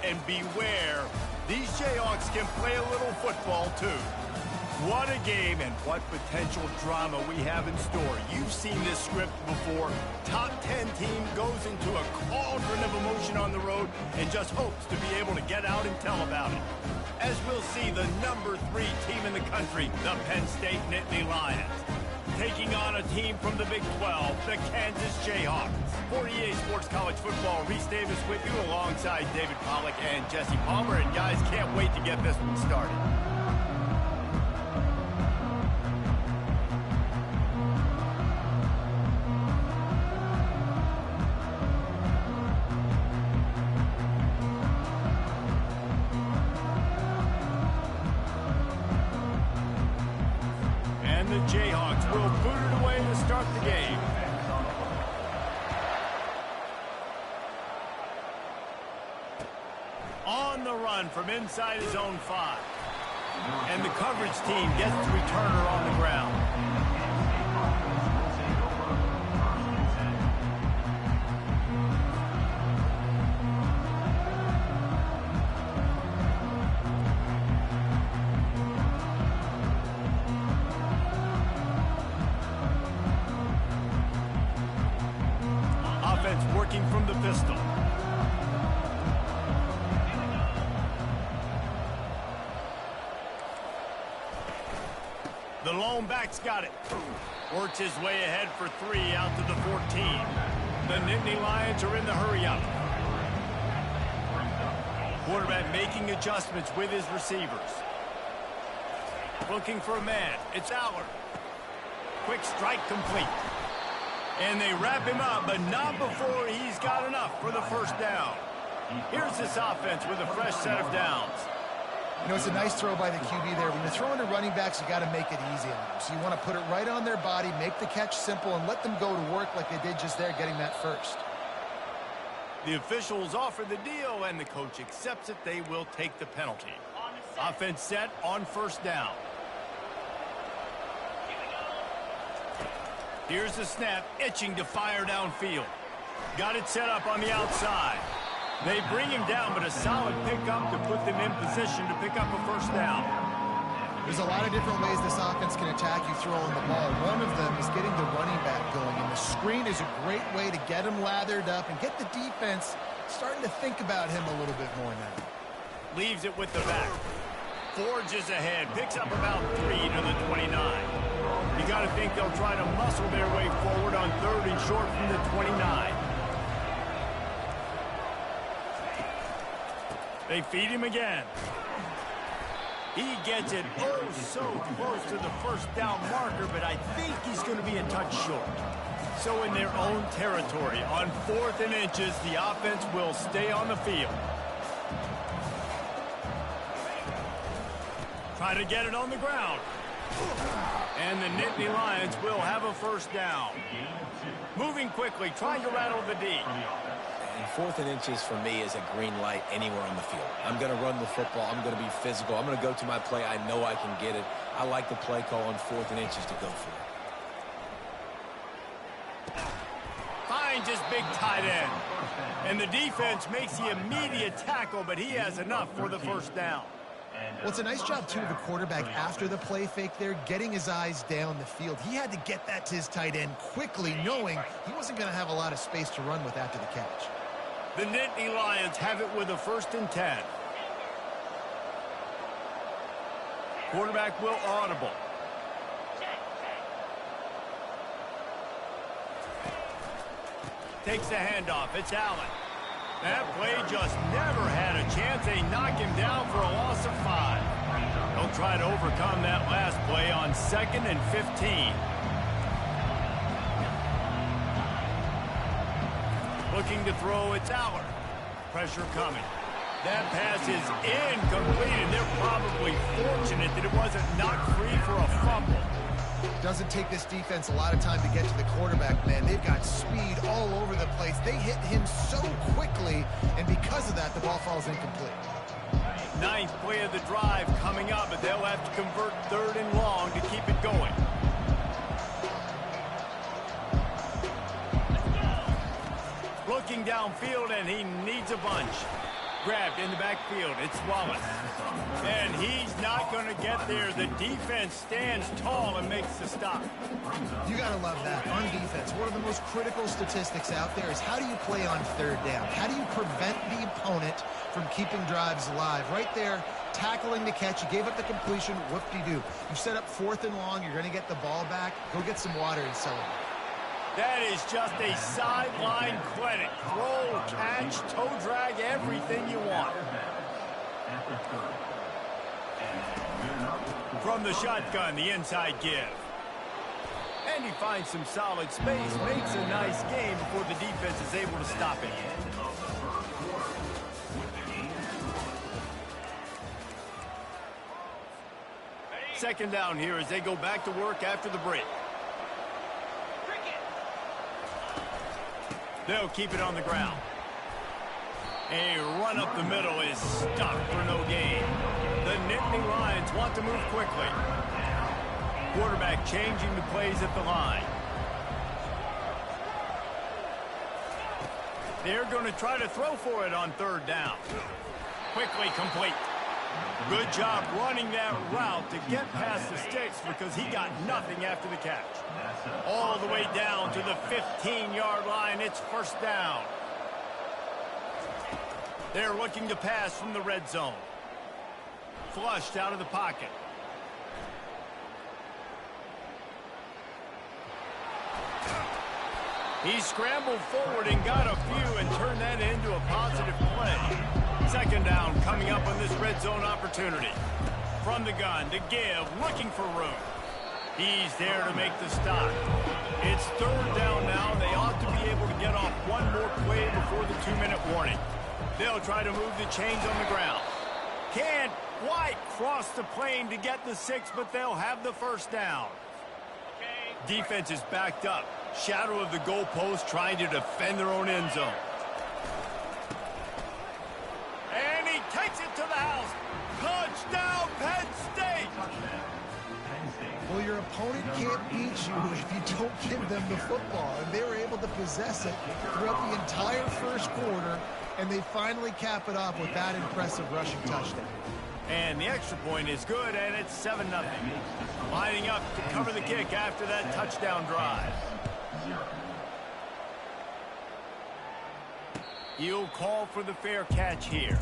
and beware, these Jayhawks can play a little football too. What a game and what potential drama we have in store. You've seen this script before. Top 10 team goes into a cauldron of emotion on the road and just hopes to be able to get out and tell about it. As we'll see, the number 3 team in the country, the Penn State Nittany Lions, taking on a team from the Big 12, the Kansas Jayhawks. For EA Sports College Football, Reese Davis with you alongside David Pollack and Jesse Palmer. And guys, can't wait to get this one started. And the Jayhawks will boot it away to start the game. On the run from inside his own 5. And the coverage team gets the returner on the ground. Offense working from the pistol. The lone back's got it. Works his way ahead for 3 out to the 14. The Nittany Lions are in the hurry-up. Quarterback making adjustments with his receivers. Looking for a man. It's Allard. Quick strike complete. And they wrap him up, but not before he's got enough for the first down. Here's this offense with a fresh set of downs. You know, it's a nice throw by the QB there. When you're throwing to running backs, you got to make it easy on them. So you want to put it right on their body, make the catch simple, and let them go to work like they did just there, getting that first. The officials offer the deal, and the coach accepts it. They will take the penalty. Offense set on first down. Here's the snap, itching to fire downfield. Got it set up on the outside. They bring him down, but a solid pickup to put them in position to pick up a first down. There's a lot of different ways this offense can attack you throwing the ball. One of them is getting the running back going, and the screen is a great way to get him lathered up and get the defense starting to think about him a little bit more now. Leaves it with the back. Forges ahead, picks up about 3 to the 29. You got to think they'll try to muscle their way forward on 3rd and short from the 29. They feed him again. He gets it oh so close to the first down marker, but I think he's going to be a touch short. So in their own territory, on 4th and inches, the offense will stay on the field. Try to get it on the ground. And the Nittany Lions will have a first down. Moving quickly, trying to rattle the D. And 4th and inches for me is a green light anywhere on the field. I'm going to run the football. I'm going to be physical. I'm going to go to my play. I know I can get it. I like the play call on 4th and inches to go for it. Finds his big tight end. And the defense makes the immediate tackle, but he has enough for the first down. Well, it's a nice job, too, of the quarterback after the play fake there, getting his eyes down the field. He had to get that to his tight end quickly, knowing he wasn't going to have a lot of space to run with after the catch. The Nittany Lions have it with a 1st and 10. Quarterback will audible. Takes the handoff. It's Allen. That play just never had a chance. They knock him down for a loss of 5. They'll try to overcome that last play on 2nd and 15. Looking to throw, it's Allard. Pressure coming. That pass is incomplete, and they're probably fortunate that it wasn't knocked free for a fumble. Doesn't take this defense a lot of time to get to the quarterback, man. They've got speed all over the place. They hit him so quickly, and because of that, the ball falls incomplete. 9th play of the drive coming up, but they'll have to convert 3rd and long to keep it going. Looking downfield, and he needs a bunch. grabbed in the backfield. It's Wallace. And he's not going to get there. The defense stands tall and makes the stop. You got to love that. On defense, one of the most critical statistics out there is how do you play on third down? How do you prevent the opponent from keeping drives alive? Right there, tackling the catch. You gave up the completion. Whoop-de-doo. You set up 4th and long. You're going to get the ball back. Go get some water and celebrate. That is just a sideline clinic. Throw, catch, toe drag, everything you want. From the shotgun, the inside give. And he finds some solid space, makes a nice game before the defense is able to stop it. Second down here as they go back to work after the break. They'll keep it on the ground. A run up the middle is stopped for no gain. The Nittany Lions want to move quickly. Quarterback changing the plays at the line. They're going to try to throw for it on 3rd down. Quickly complete. Good job running that route to get past the sticks because he got nothing after the catch. All the way down to the 15-yard line. It's 1st down. They're looking to pass from the red zone. Flushed out of the pocket. He scrambled forward and got a few and turned that into a positive play. 2nd down coming up on this red zone opportunity. From the gun to give, looking for room. He's there to make the stop. It's 3rd down now. They ought to be able to get off one more play before the 2-minute warning. They'll try to move the chains on the ground. Can't quite cross the plane to get the 6, but they'll have the 1st down. Defense is backed up. Shadow of the goalpost trying to defend their own end zone. And he takes it to the house. Touchdown, Penn State! Well, your opponent can't beat you if you don't give them the football. And they were able to possess it throughout the entire 1st quarter, and they finally cap it off with that impressive rushing touchdown. And the extra point is good, and it's 7-0. Lining up to cover the kick after that touchdown drive. He'll call for the fair catch here.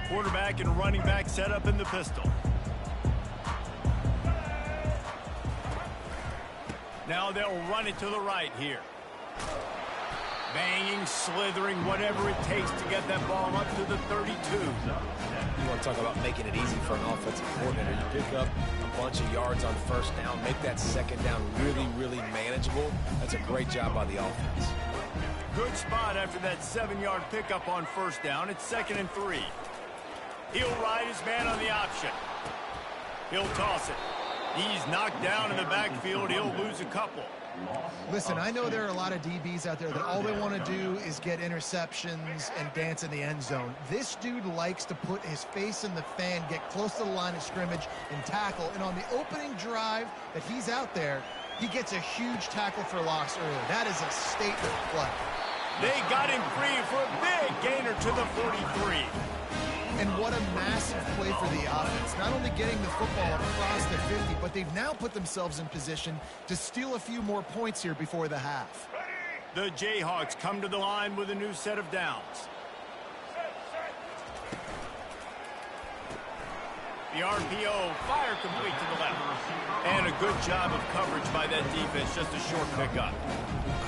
Quarterback and running back set up in the pistol. Now they'll run it to the right here. Banging, slithering, whatever it takes to get that ball up to the 32. You want to talk about making it easy for an offensive coordinator. You pick up a bunch of yards on 1st down, make that 2nd down really, really manageable. That's a great job by the offense. Good spot after that 7-yard pickup on 1st down. It's 2nd and 3. He'll ride his man on the option. He'll toss it. He's knocked down in the backfield. He'll lose a couple. Listen, I know there are a lot of DBs out there that all they want to do is get interceptions and dance in the end zone. This dude likes to put his face in the fan, get close to the line of scrimmage, and tackle. And on the opening drive that he's out there, he gets a huge tackle for loss early. That is a statement play. They got him free for a big gainer to the 43. And what a massive play for the offense. Not only getting the football across the 50, but they've now put themselves in position to steal a few more points here before the half. The Jayhawks come to the line with a new set of downs. The RPO, fire complete to the left. And a good job of coverage by that defense, just a short pickup.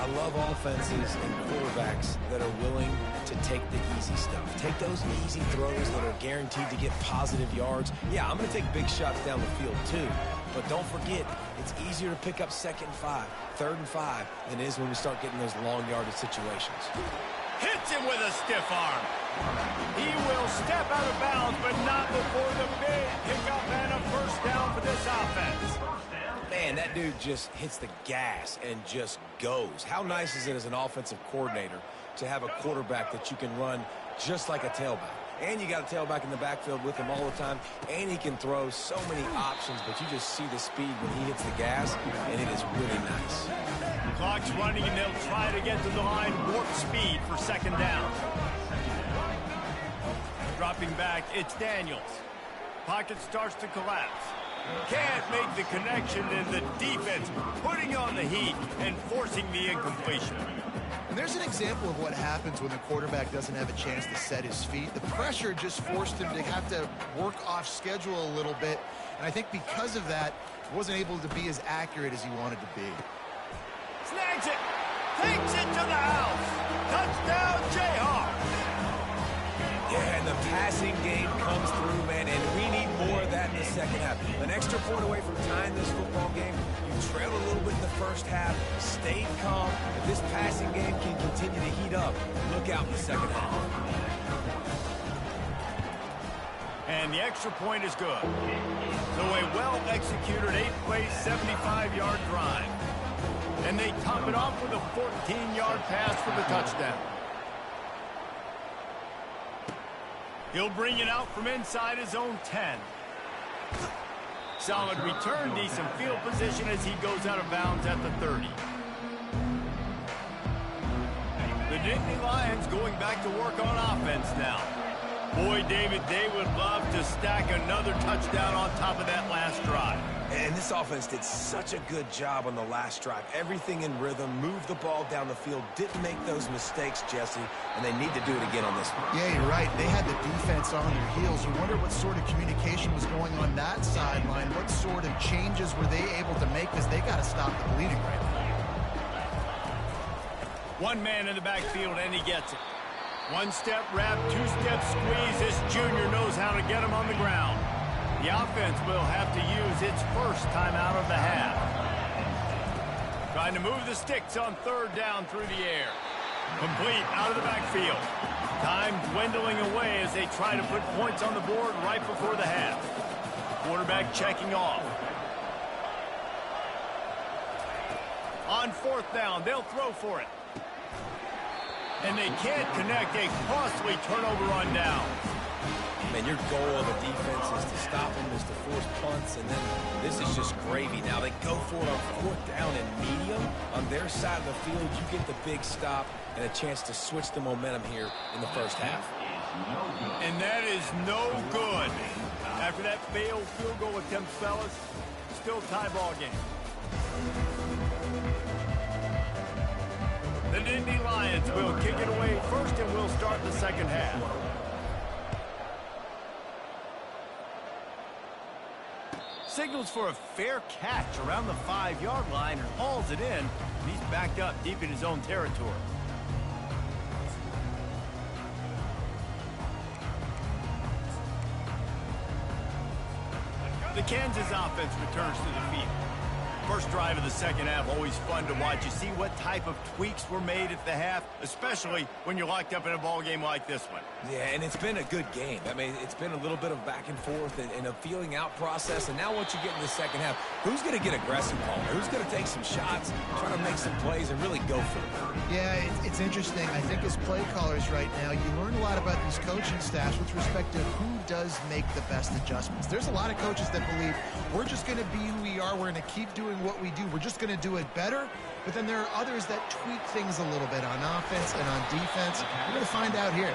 I love offenses and quarterbacks that are willing to take the easy stuff. Take those easy throws that are guaranteed to get positive yards. Yeah, I'm going to take big shots down the field too. But don't forget, it's easier to pick up 2nd and 5, 3rd and 5 than it is when we start getting those long yardage situations. Hits him with a stiff arm. He will step out of bounds, but not before the big pickup and a 1st down for this offense. Man, that dude just hits the gas and just goes. How nice is it as an offensive coordinator to have a quarterback that you can run just like a tailback? and you got a tailback in the backfield with him all the time, and he can throw so many options, but you just see the speed when he hits the gas, and it is really nice. Clock's running, and they'll try to get to the line, warp speed for second down. Dropping back, it's Daniels. Pocket starts to collapse. Can't make the connection, and the defense putting on the heat and forcing the incompletion. And there's an example of what happens when the quarterback doesn't have a chance to set his feet. The pressure just forced him to have to work off schedule a little bit. And I think because of that, he wasn't able to be as accurate as he wanted to be. Snags it. Takes it to the house. Touchdown, Jayhawks. Yeah, and the passing game comes through, man, and we need more of that in the second half. An extra point away from tying this football game. You trailed a little bit in the first half, stayed calm. If this passing game can continue to heat up, look out in the second half. And the extra point is good. So a well-executed 8-play, 75-yard drive. And they top it off with a 14-yard pass for the touchdown. He'll bring it out from inside his own 10. Solid return, decent field position as he goes out of bounds at the 30. The Nittany Lions going back to work on offense now. Boy, David, they would love to stack another touchdown on top of that last drive. And this offense did such a good job on the last drive. Everything in rhythm, moved the ball down the field, didn't make those mistakes, Jesse, and they need to do it again on this one. Yeah, you're right. They had the defense on their heels. You wonder what sort of communication was going on that sideline. What sort of changes were they able to make, because they got to stop the bleeding right now. One man in the backfield, and he gets it. One-step wrap, two-step squeeze. This junior knows how to get him on the ground. The offense will have to use its first timeout of the half. Trying to move the sticks on third down through the air. Complete out of the backfield. Time dwindling away as they try to put points on the board right before the half. Quarterback checking off. On fourth down, they'll throw for it. And they can't connect. A costly turnover on down. Man, your goal of a defense is to stop them, is to force punts, and then this is just gravy. Now they go for it on fourth down and medium. On their side of the field, you get the big stop and a chance to switch the momentum here in the first half. And that is no good. After that failed field goal attempt, fellas, still tie ball game. The Nittany Lions will kick it away first, and we'll start the second half. Signals for a fair catch around the 5-yard line and hauls it in. And he's backed up deep in his own territory. The Kansas offense returns to the field. First drive of the second half, always fun to watch. You see what type of tweaks were made at the half, especially when you're locked up in a ball game like this one. Yeah, and it's been a good game. I mean, it's been a little bit of back and forth and a feeling out process. And now once you get in the second half, who's going to get aggressive, Paul? Who's going to take some shots, try to make some plays, and really go for it? Yeah, it's interesting. I think as play callers right now, you learn a lot about these coaching staffs with respect to who does make the best adjustments. There's a lot of coaches that believe we're just going to be who we are. We're going to keep doing what we do. We're just going to do it better. But then there are others that tweak things a little bit on offense and on defense. We're going to find out here.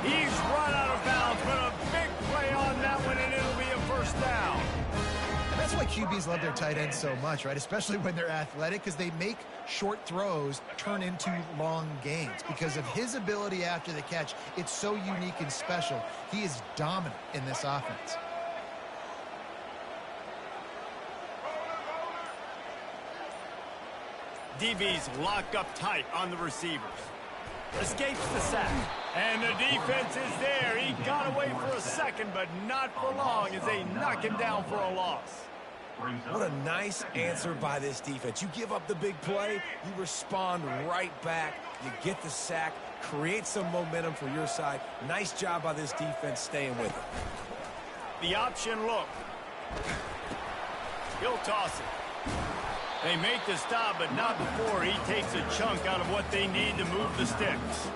He's run out of bounds, but a big play on that one, and it'll be a first down. And that's why QBs love their tight ends so much, right? Especially when they're athletic, because they make short throws turn into long gains. Because of his ability after the catch, it's so unique and special. He is dominant in this offense. DB's locked up tight on the receivers. Escapes the sack. And the defense is there. He got away for a second, but not for long as they knock him down for a loss. What a nice answer by this defense. You give up the big play, you respond right back, you get the sack, create some momentum for your side. Nice job by this defense staying with it. The option look. He'll toss it. They make the stop, but not before he takes a chunk out of what they need to move the sticks.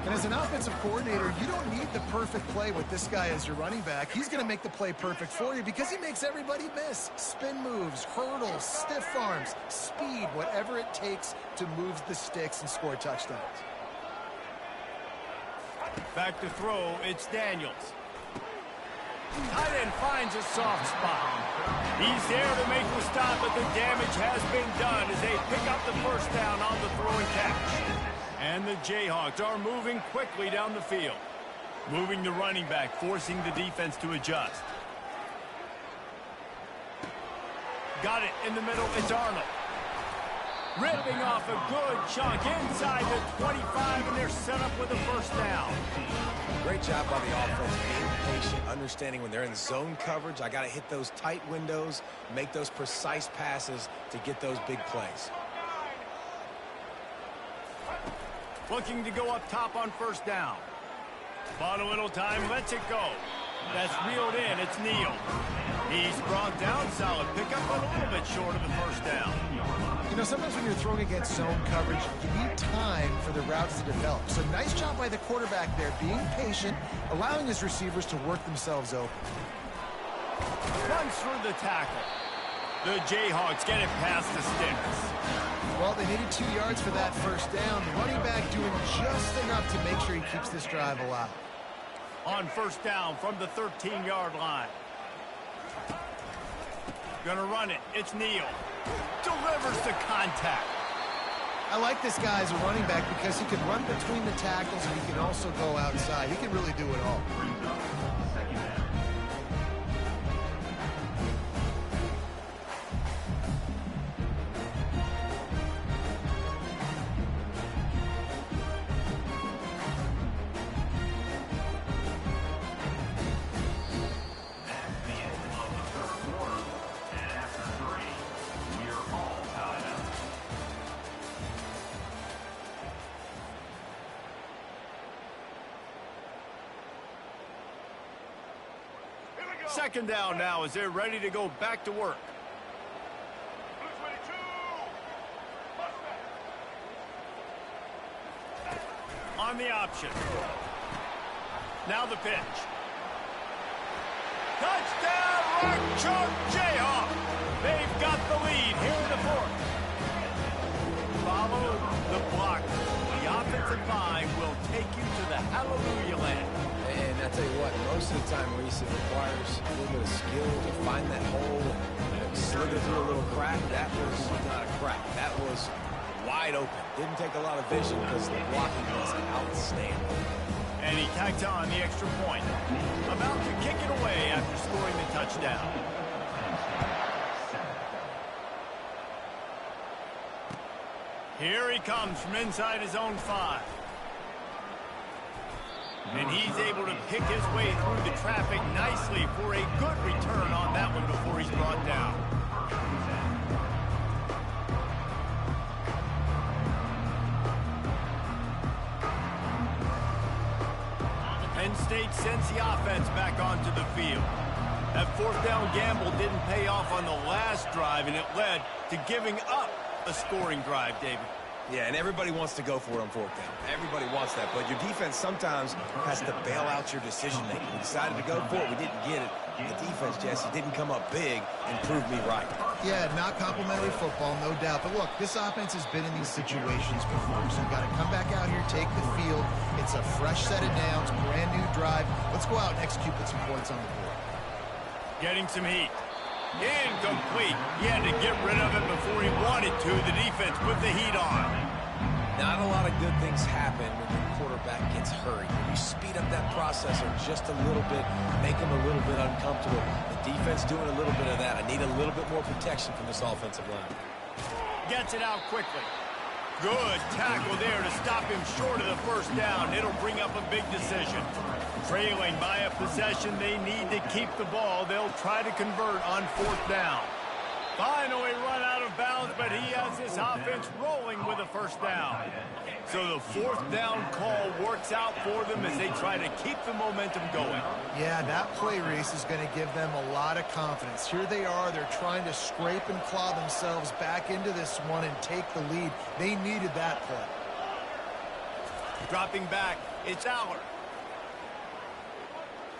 And as an offensive coordinator, you don't need the perfect play with this guy as your running back. He's going to make the play perfect for you because he makes everybody miss. Spin moves, hurdles, stiff arms, speed, whatever it takes to move the sticks and score touchdowns. Back to throw, it's Daniels. Tight end finds a soft spot. He's there to make the stop, but the damage has been done as they pick up the first down on the throw and catch. And the Jayhawks are moving quickly down the field. Moving the running back, forcing the defense to adjust. Got it in the middle, it's Arnold. Ripping off a good chunk inside the 25, and they're set up with a first down. Great job by the offense, being patient, understanding when they're in zone coverage, I got to hit those tight windows, make those precise passes to get those big plays. Looking to go up top on first down. Bought a little time, lets it go. That's reeled in, it's Neal. He's brought down, solid pickup, but a little bit short of the first down. You know, sometimes when you're throwing against zone coverage, you need time for the routes to develop. So nice job by the quarterback there, being patient, allowing his receivers to work themselves open. Runs through the tackle. The Jayhawks get it past the sticks. Well, they needed 2 yards for that first down. The running back doing just enough to make sure he keeps this drive alive. On first down from the 13-yard line. Gonna run it. It's Neal. Delivers the contact. I like this guy as a running back because he can run between the tackles and he can also go outside. He can really do it all. Second down now as they're ready to go back to work. On the option. Now the pitch. Touchdown, Rock Chalk Jayhawk. They've got the lead here in the fourth. Follow the block. The offensive line will take you to the hallelujah land. And I tell you what, most of the time, Reese, it requires a little bit of skill to find that hole and slither through a little crack. That was not a crack. That was wide open. Didn't take a lot of vision because the blocking was outstanding. And he tacked on the extra point. About to kick it away after scoring the touchdown. Here he comes from inside his own 5. And he's able to pick his way through the traffic nicely for a good return on that one before he's brought down. Penn State sends the offense back onto the field. That fourth down gamble didn't pay off on the last drive, and it led to giving up a scoring drive, David. Yeah, and everybody wants to go for it on fourth down. Everybody wants that, but your defense sometimes has to bail out your decision-making. We decided to go for it. We didn't get it. The defense, Jesse, didn't come up big and prove me right. Yeah, not complimentary football, no doubt. But look, this offense has been in these situations before, so you've got to come back out here, take the field. It's a fresh set of downs, brand new drive. Let's go out and execute, put some points on the board. Getting some heat. Incomplete. He had to get rid of it before he wanted to. The defense put the heat on. Not a lot of good things happen when your quarterback gets hurried. When you speed up that processor just a little bit, make him a little bit uncomfortable. The defense doing a little bit of that. I need a little bit more protection from this offensive line. Gets it out quickly. Good tackle there to stop him short of the first down. It'll bring up a big decision. Trailing by a possession, they need to keep the ball. They'll try to convert on fourth down. Finally run out of bounds, but he has his offense rolling with a first down. So the fourth down call works out for them as they try to keep the momentum going. Yeah, that play, Reese, is going to give them a lot of confidence. Here they are. They're trying to scrape and claw themselves back into this one and take the lead. They needed that play. Dropping back, it's Aller.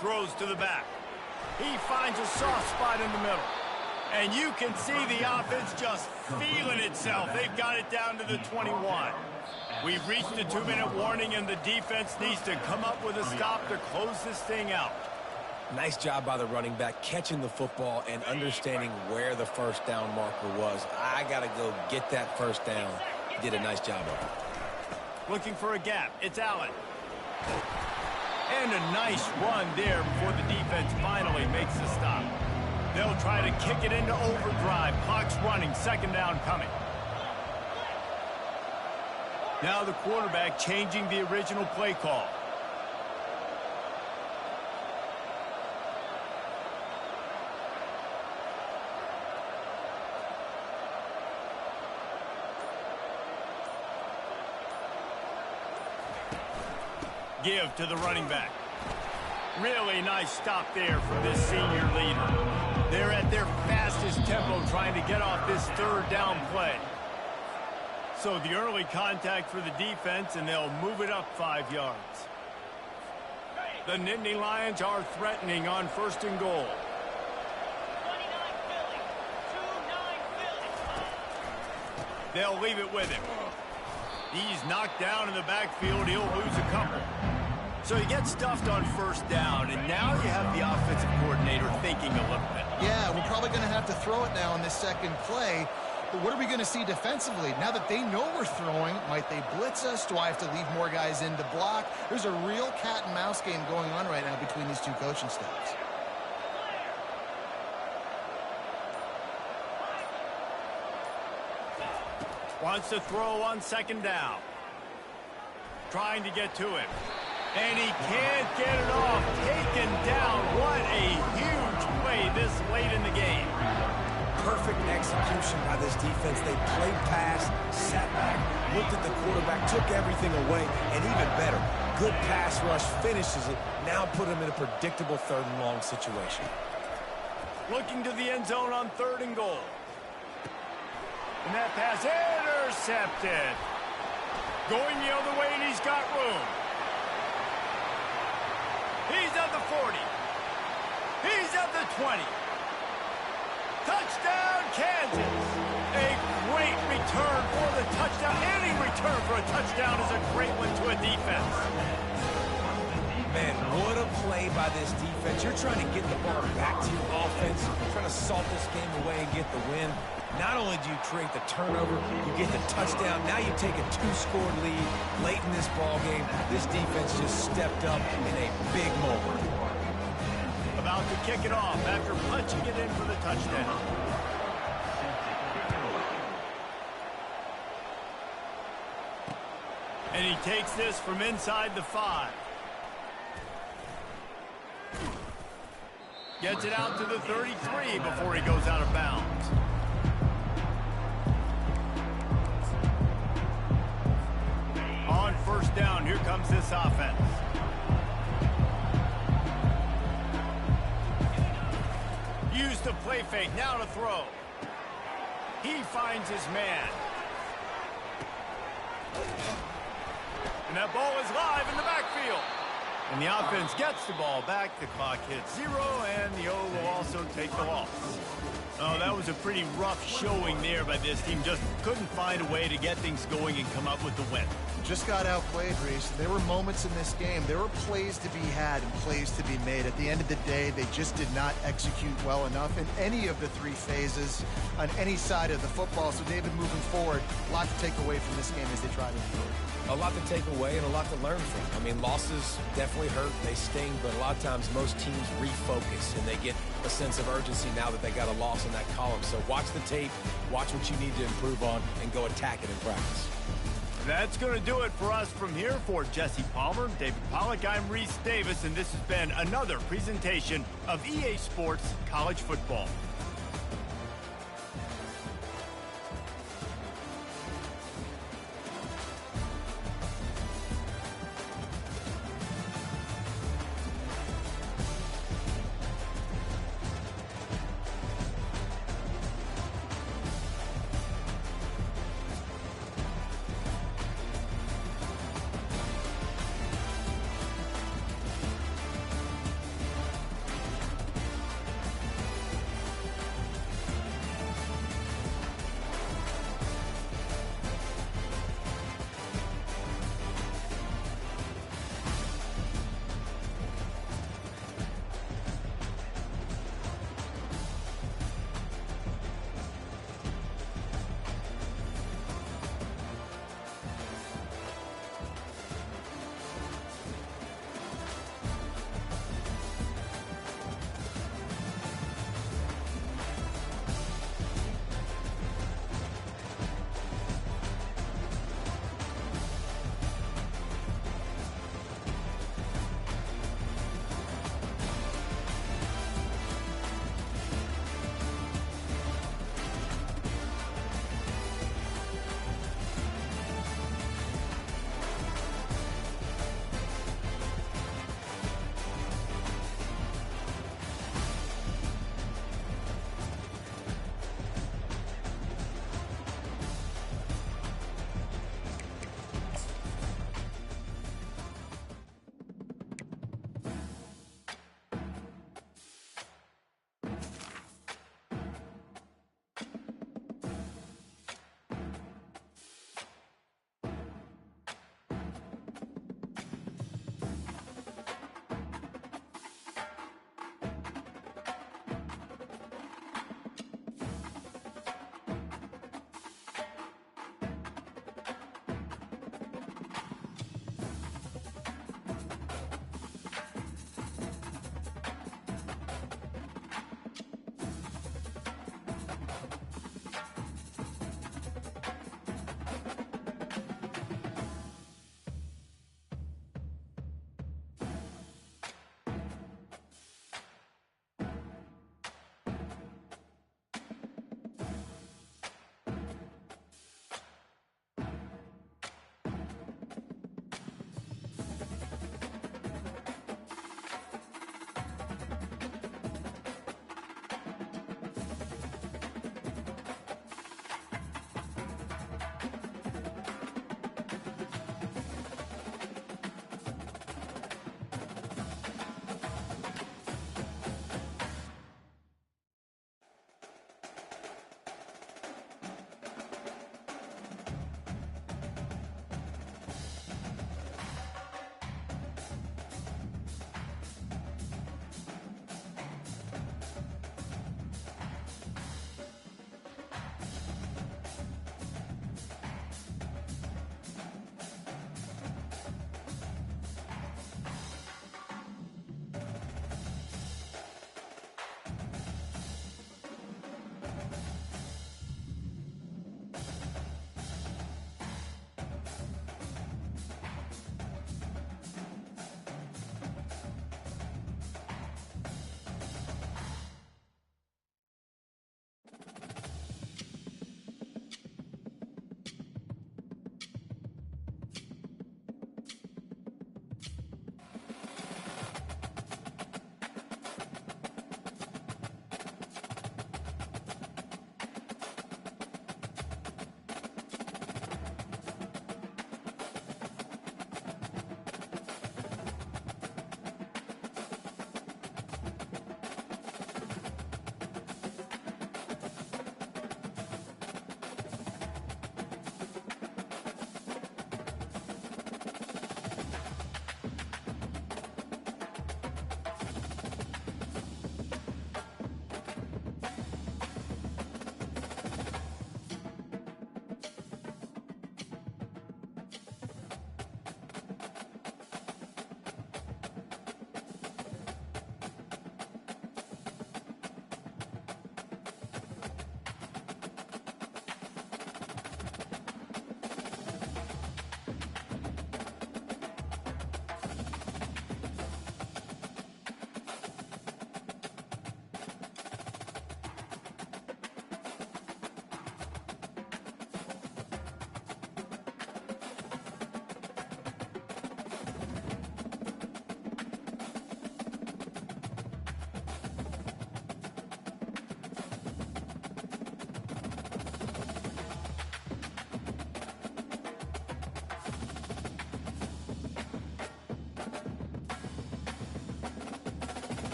Throws to the back. He finds a soft spot in the middle. And you can see the offense just feeling itself. They've got it down to the 21. We've reached the 2-minute warning, and the defense needs to come up with a stop to close this thing out. Nice job by the running back, catching the football and understanding where the first down marker was. I got to go get that first down. He did a nice job of it. Looking for a gap. It's Allen. And a nice run there before the defense finally makes the stop. They'll try to kick it into overdrive. Clock's running. Second down coming. Now the quarterback changing the original play call. Give to the running back. Really nice stop there from this senior leader. They're at their fastest tempo trying to get off this third down play. So the early contact for the defense, and they'll move it up 5 yards. The Nittany Lions are threatening on first and goal. They'll leave it with him. He's knocked down in the backfield. He'll lose a couple. So he gets stuffed on first down, and now you have the offensive coordinator thinking a little bit. Yeah, we're probably going to have to throw it now in this second play. But what are we going to see defensively? Now that they know we're throwing, might they blitz us? Do I have to leave more guys in to block? There's a real cat and mouse game going on right now between these two coaching staffs. Wants to throw on second down. Trying to get to him. And he can't get it off. Taken down. What a huge play this late in the game. Perfect execution by this defense. They played pass, sat back, looked at the quarterback, took everything away, and even better, good pass rush, finishes it, now put him in a predictable third and long situation. Looking to the end zone on third and goal. And that pass intercepted. Going the other way, and he's got room. He's at the 40. He's at the 20. Touchdown, Kansas. A great return for the touchdown. Any return for a touchdown is a great one to a defense. Man, what a play by this defense. You're trying to get the ball back to your offense. You're trying to salt this game away and get the win. Not only do you create the turnover, you get the touchdown. Now you take a 2-score lead late in this ball game. This defense just stepped up in a big moment. About to kick it off after punching it in for the touchdown. And he takes this from inside the 5. Gets it out to the 33 before he goes out of bounds. On first down, here comes this offense. Used the play fake, now to throw. He finds his man. And that ball is live in the backfield. And the offense gets the ball back. The clock hits 0, and the O will also take the loss. Oh, that was a pretty rough showing there by this team. Just couldn't find a way to get things going and come up with the win. Just got outplayed, Reese. There were moments in this game. There were plays to be had and plays to be made. At the end of the day, they just did not execute well enough in any of the 3 phases on any side of the football. So, David, moving forward, a lot to take away from this game as they try to improve. A lot to take away and a lot to learn from. I mean, losses definitely hurt. They sting, but a lot of times most teams refocus and they get a sense of urgency now that they got a loss in that column. So watch the tape, watch what you need to improve on, and go attack it in practice. That's going to do it for us from here. For Jesse Palmer, David Pollack, I'm Reese Davis, and this has been another presentation of EA Sports College Football.